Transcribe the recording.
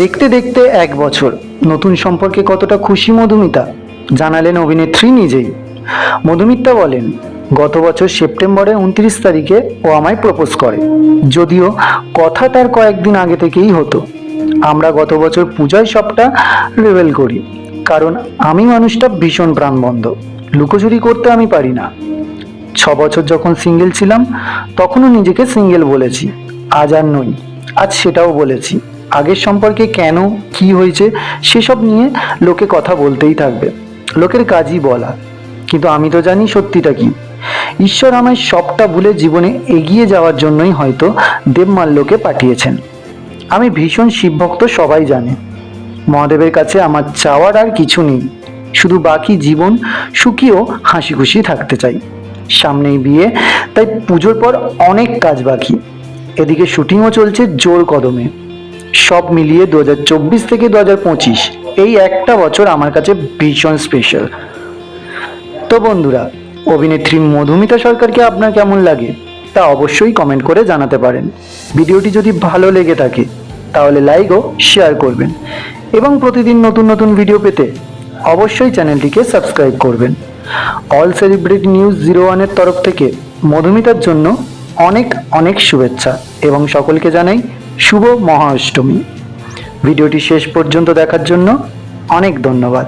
দেখতে দেখতে 1 বছর। নতুন সম্পর্কে কতটা খুশি মধুমিতা জানালেন অভিনেত্রী নিজেই। মধুমিতা বলেন, গত বছর সেপ্টেম্বরে 29 তারিখে ও আমায় প্রপোজ করে। যদিও কথা তার কয়েকদিন আগে থেকেই হতো। আমরা গত বছর পূজায় সবটা রিভিল করি, কারণ আমি মানুষটা ভীষণ প্রাণবন্ধ, লুকোচুরি করতে আমি পারি না। 6 বছর যখন সিঙ্গেল ছিলাম তখনও নিজেকে সিঙ্গেল বলেছি, আজ আর নই। আজ সেটাও বলেছি। আগের সম্পর্কে কেন কি হয়েছে সেসব নিয়ে লোকে কথা বলতেই থাকবে, লোকের কাজই বলা। কিন্তু আমি তো জানি সত্যিটা কি। ঈশ্বর আমায় সবটা ভুলে জীবনে এগিয়ে যাওয়ার জন্যই হয়তো দেবমাল্যকে পাঠিয়েছেন। আমি ভীষণ শিবভক্ত, সবাই জানে। মহাদেবের কাছে আমার চাওয়ার আর কিছু নেই, শুধু বাকি জীবন সুখী ও হাসি খুশি থাকতে চাই। সামনেই বিয়ে, তাই পুজোর পর অনেক কাজ বাকি। এদিকে শুটিংও চলছে জোর কদমে। সব মিলিয়ে 2024 থেকে 2025 এই একটা বছর আমার কাছে ভীষণ স্পেশাল। তো বন্ধুরা, অভিনেত্রী মধুমিতা সরকারকে আপনার কেমন লাগে তা অবশ্যই কমেন্ট করে জানাতে পারেন। ভিডিওটি যদি ভালো লেগে থাকে তাহলে লাইক ও শেয়ার করবেন, এবং প্রতিদিন নতুন নতুন ভিডিও পেতে অবশ্যই চ্যানেলটিকে সাবস্ক্রাইব করবেন। অল সেলিব্রিটি নিউজ 01-এর তরফ থেকে মধুমিতার জন্য অনেক অনেক শুভেচ্ছা, এবং সকলকে জানাই শুভ মহা অষ্টমী। ভিডিওটি শেষ পর্যন্ত দেখার জন্য অনেক ধন্যবাদ।